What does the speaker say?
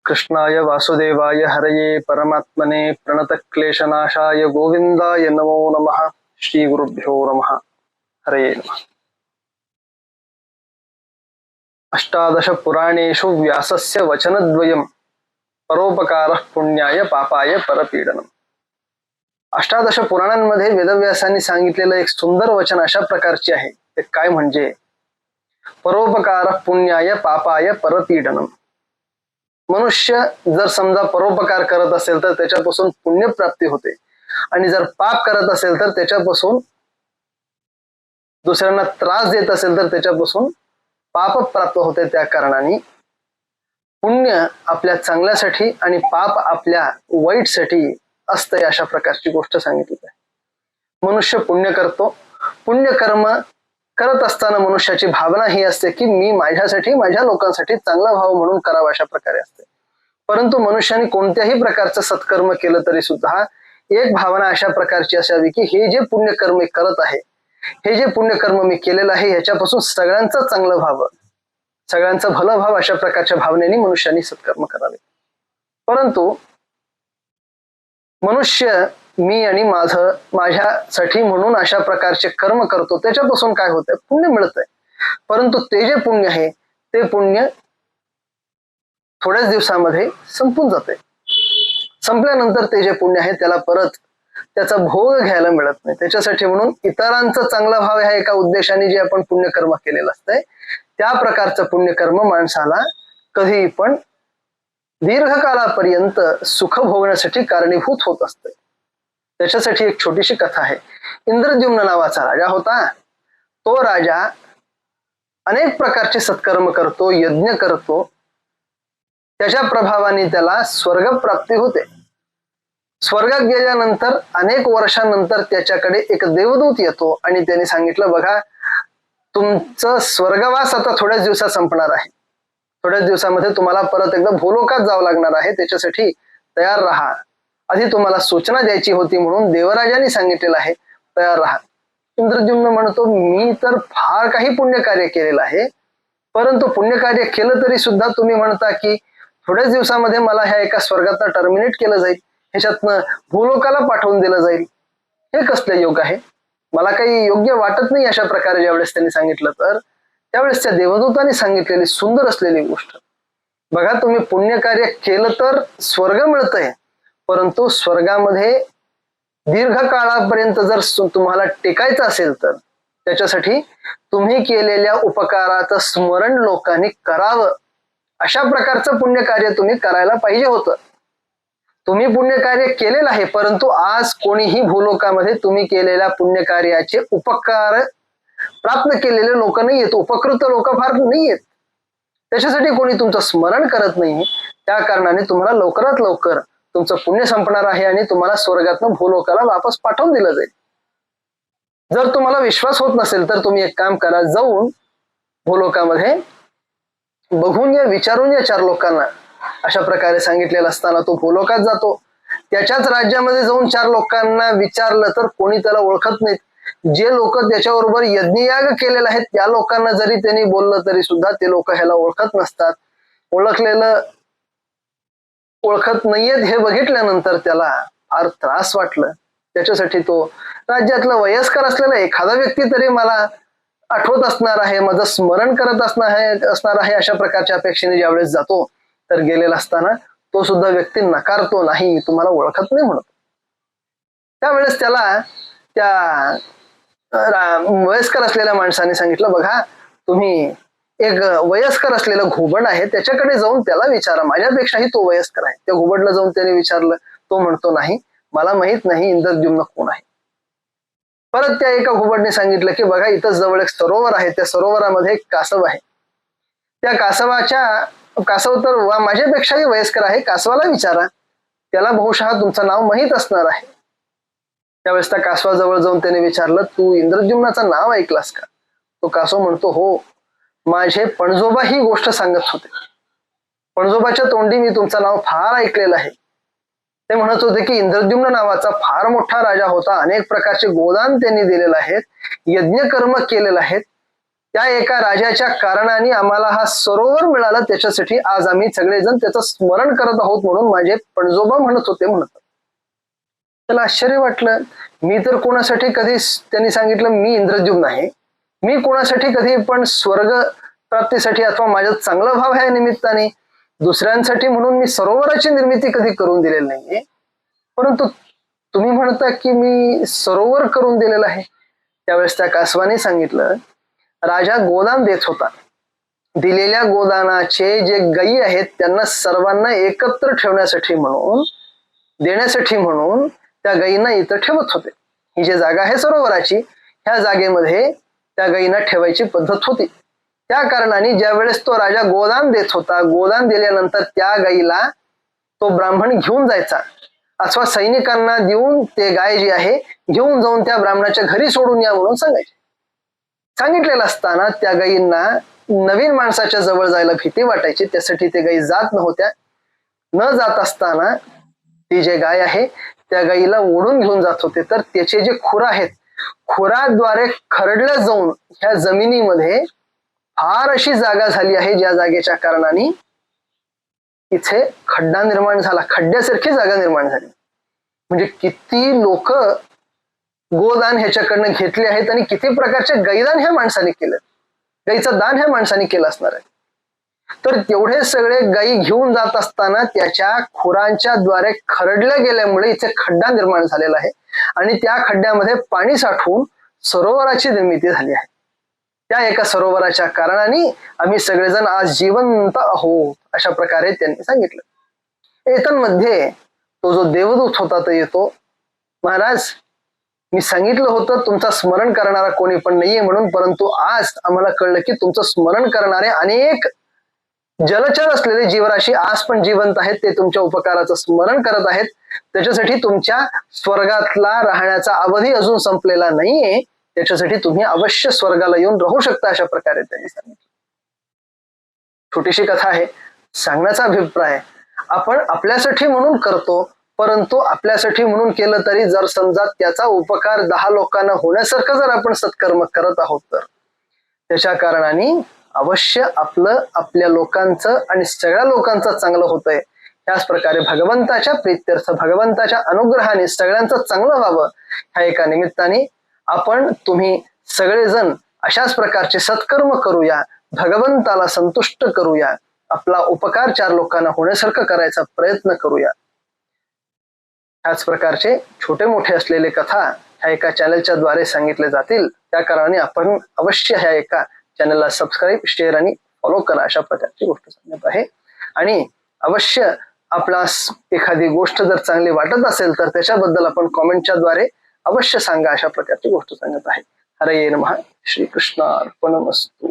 कृष्णाय वासुदेवाय हरये परमात्मने प्रणतक्लेशनाशाय गोविंदाय नमो नमः। श्री गुरुभ्यो नमः। हरये नमः। अष्टादश पुराणेषु व्यासस्य वचनद्वयम् परोपकारः पुण्याय पापाय परपीडनम्। अष्टादश पुराणांमध्ये वेदव्यासांनी सांगितलेलं एक सुंदर वचन अशा प्रकारचे आहे। ते काय म्हणजे परोपकारः पुण्याय पापाय परपीडनम्। मनुष्य जर समजा परोपकार करत असेल तर त्याच्यापासून पुण्य प्राप्ती होते, आणि जर पाप करत असेल तर त्याच्यापासून दुसऱ्यांना त्रास देत असेल तर त्याच्यापासून पाप प्राप्त होते। त्या कारणाने पुण्य आपल्या चांगल्यासाठी आणि पाप आपल्या वाईटसाठी असते, अशा प्रकारची गोष्ट सांगितली आहे। मनुष्य पुण्य करतो, पुण्य कर्म करत असताना मनुष्याची भावना ही असते की मी माझ्यासाठी माझ्या लोकांसाठी चांगला भाव म्हणून करावा, अशा प्रकारे असते। परंतु मनुष्याने कोणत्याही प्रकारचं सत्कर्म केलं तरी सुद्धा एक भावना अशा प्रकारची असावी की हे जे पुण्यकर्म मी करत आहे, हे जे पुण्यकर्म मी केलेलं आहे ह्याच्यापासून सगळ्यांचं चांगलं व्हावं, सगळ्यांचं भलं व्हावं, अशा प्रकारच्या भावनेने मनुष्याने सत्कर्म करावे। परंतु मनुष्य मी आणि माझ्यासाठी म्हणून अशा प्रकारचे कर्म करतो, त्याच्यापासून काय होतंय? पुण्य मिळतंय। परंतु ते जे पुण्य आहे ते पुण्य थोड्याच दिवसामध्ये संपून जाते। संपल्यानंतर ते जे पुण्य आहे त्याला परत त्याचा भोग घ्यायला मिळत नाही। त्याच्यासाठी म्हणून इतरांचं चांगला भाव ह्या एका उद्देशाने जे आपण पुण्यकर्म केलेलं असतंय त्या प्रकारचं पुण्यकर्म माणसाला कधी पण दीर्घकाळापर्यंत सुख भोगण्यासाठी कारणीभूत होत असते। त्याच्यासाठी एक छोटीशी कथा आहे। इंद्रद्युम्न नावाचा राजा होता। तो राजा अनेक प्रकारचे सत्कर्म करतो, यज्ञ करतो, त्याच्या प्रभावाने त्याला स्वर्ग प्राप्ती होते। स्वर्गात गेल्यानंतर अनेक वर्षांनंतर त्याच्याकडे एक देवदूत येतो आणि त्याने सांगितलं, बघा तुमचं स्वर्गवास आता थोड्याच दिवसात संपणार आहे, थोड्याच दिवसामध्ये तुम्हाला परत एकदा भूलोकात जावं लागणार आहे, त्याच्यासाठी तयार राहा। आधी तुम्हाला सूचना द्यायची होती म्हणून देवराजांनी सांगितलेलं आहे, तयार राहा। इंद्रद्युम्न म्हणतो, मी तर फार काही पुण्यकार्य केलेलं आहे, परंतु पुण्यकार्य केलं तरी सुद्धा तुम्ही म्हणता की थोड्याच दिवसामध्ये मला ह्या एका स्वर्गात टर्मिनेट केलं जाईल, ह्याच्यातनं भूलोकाला पाठवून दिलं जाईल, हे कसलं योग आहे? मला काही योग्य वाटत नाही। अशा प्रकारे ज्यावेळेस त्यांनी सांगितलं तर त्यावेळेस त्या देवदूतांनी सांगितलेली सुंदर असलेली गोष्ट, बघा तुम्ही पुण्यकार्य केलं तर स्वर्ग मिळतंय, परंतु स्वर्गामध्ये दीर्घकाळापर्यंत जर तुम्हाला टिकायचं असेल तर त्याच्यासाठी तुम्ही केलेल्या उपकाराचं स्मरण लोकांनी करावं, अशा प्रकारचं पुण्यकार्य तुम्ही करायला पाहिजे होतं। तुम्ही पुण्यकार्य केलेलं आहे, परंतु आज कोणीही भूलोकामध्ये तुम्ही केलेल्या पुण्यकार्याचे उपकार प्राप्त केलेले लोक नाही आहेत, उपकृत लोक फार नाही आहेत, त्याच्यासाठी कोणी तुमचं स्मरण करत नाही। त्या कारणाने तुम्हाला लवकरात लवकर तुमचं पुण्य संपणार आहे आणि तुम्हाला स्वर्गातनं भूलोकाला वापस पाठवून दिलं जाईल। जर तुम्हाला विश्वास होत नसेल तर तुम्ही एक काम करा, जाऊन भूलोकामध्ये बघून या, विचारून या 4 लोकांना। अशा प्रकारे सांगितलेलं असताना तो भूलोकात जातो। त्याच्याच राज्यामध्ये जाऊन 4 लोकांना विचारलं तर कोणी त्याला ओळखत नाहीत। जे लोक त्याच्याबरोबर यज्ञयाग केलेले आहेत त्या लोकांना जरी त्यांनी बोललं तरी सुद्धा ते लोक ह्याला ओळखत नसतात। ओळखत नाहीयेत हे बघितल्यानंतर त्याला फार त्रास वाटलं। त्याच्यासाठी तो राज्यातला वयस्कर असलेला एखादा व्यक्ती तरी मला आठवत असणार आहे, माझं स्मरण करत असणार आहे, अशा प्रकारच्या अपेक्षेने ज्यावेळेस जातो तर गेलेला असताना तो सुद्धा व्यक्ती नकारतो, नाही मी तुम्हाला ओळखत नाही म्हणतो। त्यावेळेस त्याला त्या वयस्कर असलेल्या माणसाने सांगितलं, बघा तुम्ही एक वयस्कर असलेलं घुबड आहे त्याच्याकडे जाऊन त्याला विचारा, माझ्यापेक्षाही तो वयस्कर आहे। त्या घुबडला जाऊन त्याने विचारलं, तो म्हणतो नाही मला माहित नाही इंद्रद्युम्न कोण आहे। परत त्या एका घुबडने सांगितलं की बघा इथं जवळ एक सरोवर आहे, त्या सरोवरामध्ये एक कासव आहे, त्या कासव तर माझ्यापेक्षाही वयस्कर आहे, कासवाला विचारा, त्याला बहुशः तुमचं नाव माहीत असणार आहे। त्यावेळेस त्या कासवाजवळ जाऊन त्याने विचारलं, तू इंद्रद्युम्नाचं नाव ऐकलास का? तो कासव म्हणतो, हो माझे पणजोबा ही गोष्ट सांगत होते, पणजोबाच्या तोंडी मी तुमचं नाव फार ऐकलेलं आहे। ते म्हणत होते की इंद्रद्युम्न नावाचा फार मोठा राजा होता, अनेक प्रकारचे गोदान त्यांनी दिलेले आहेत, यज्ञ कर्म केलेले आहेत, त्या एका राजाच्या कारणाने आम्हाला हा सरोवर मिळाला, त्याच्यासाठी आज आम्ही सगळेजण त्याचं स्मरण करत आहोत म्हणून माझे पणजोबा म्हणत होते म्हणत. त्याला आश्चर्य वाटलं. मी तर कोणासाठी कधी, त्यांनी सांगितलं मी इंद्रद्युम्न आहे, मी कोणासाठी कधी पण स्वर्ग प्राप्तीसाठी अथवा माझ्यात चांगला भाव आहे निमित्ताने दुसऱ्यांसाठी म्हणून मी सरोवराची निर्मिती कधी करून दिलेली नाहीये, परंतु तुम्ही म्हणता की मी सरोवर करून दिलेलं आहे. त्यावेळेस त्या कासवाने सांगितलं, राजा गोदान देत होता, दिलेल्या गोदानाचे जे गायी आहेत त्यांना सर्वांना एकत्र ठेवण्यासाठी म्हणून, देण्यासाठी म्हणून त्या गायींना इथं ठेवत होते. ही जी जागा आहे सरोवराची, ह्या जागेमध्ये त्या गायींना ठेवायची पद्धत होती. त्या कारणाने ज्या वेळेस तो राजा गोदान देत होता, गोदान दिल्यानंतर त्या गायीला तो ब्राह्मण घेऊन जायचा अथवा सैनिकांना देऊन ते गाय जी आहे घेऊन जाऊन त्या ब्राह्मणाच्या घरी सोडून या म्हणून सांगायचे. सांगितलेलं असताना त्या गायींना नवीन माणसाच्या जवळ जायला भीती वाटायची, त्यासाठी ते गायी जात नव्हत्या. न जात असताना ती जे गाय आहे त्या गायीला ओढून घेऊन जात होते. तर त्याचे जे खुर आहेत, खुराद्वारे खरडल्या जाऊन ह्या जमिनीमध्ये फार अशी जागा झाली आहे, ज्या जागेच्या कारणाने इथे खड्डा निर्माण झाला, खड्ड्यासारखी जागा निर्माण झाली. म्हणजे किती लोक गोदान ह्याच्याकडनं घेतले आहेत आणि किती प्रकारचे गाईदान ह्या माणसाने केलं, गाईचं दान ह्या माणसाने केलं असणार आहे. तर तेवढे सगळे गायी घेऊन जात असताना त्याच्या खुरांच्या द्वारे खरडल्या गेल्यामुळे इथे खड्डा निर्माण झालेला आहे आणि त्या खड्ड्यामध्ये पाणी साठवून सरोवराची निर्मिती झाली आहे. त्या एका सरोवराच्या कारणाने आम्ही सगळेजण आज जिवंत आहोत, अशा प्रकारे त्यांनी सांगितलं. एतन्मध्ये तो जो देवदूत होता तो येतो, महाराज मी सांगितलं होतं तुमचं स्मरण करणारा कोणी पण नाहीये म्हणून, परंतु आज आम्हाला कळलं की तुमचं स्मरण करणारे अनेक जलचर असलेले जीवराशी आज पण जिवंत आहेत, ते तुमच्या उपकाराचं स्मरण करत आहेत. त्याच्यासाठी तुमच्या स्वर्गातला राहण्याचा अवधी अजून संपलेला नाहीये, त्याच्यासाठी तुम्ही अवश्य स्वर्गाला येऊन राहू शकता, अशा प्रकारे त्यांनी सांगितलं. छोटीशी कथा आहे, सांगण्याचा अभिप्राय आपण आपल्यासाठी म्हणून करतो, परंतु आपल्यासाठी म्हणून केलं तरी जर समजा त्याचा उपकार 10 लोकांना होण्यासारखं जर आपण सत्कर्म करत आहोत तर त्याच्या कारणाने अवश्य आपलं, आपल्या लोकांचं आणि सगळ्या लोकांचं चांगलं होतंय. त्याच प्रकारे भगवंताच्या प्रीत्यर्थ, भगवंताच्या अनुग्रहाने सगळ्यांचं चांगलं व्हावं ह्या एका निमित्ताने आपण, तुम्ही सगळेजण अशाच प्रकारचे सत्कर्म करूया, भगवंताला संतुष्ट करूया, आपला उपकार 4 लोकांना होण्यासारखं करायचा प्रयत्न करूया. ह्याच प्रकारचे छोटे मोठे असलेले कथा ह्या एका चॅनलच्या द्वारे सांगितले जातील. त्या कारणाने आपण अवश्य ह्या एका चॅनलला सबस्क्राईब, शेअर आणि फॉलो करा, अशा प्रकारची गोष्ट सांगत आहे. आणि अवश्य आपला एखादी गोष्ट जर चांगली वाटत असेल तर त्याच्याबद्दल आपण कॉमेंटच्या द्वारे अवश्य सांगा, अशा प्रकारची गोष्ट सांगत आहे. हरे नमः. श्रीकृष्णार्पणमस्तु.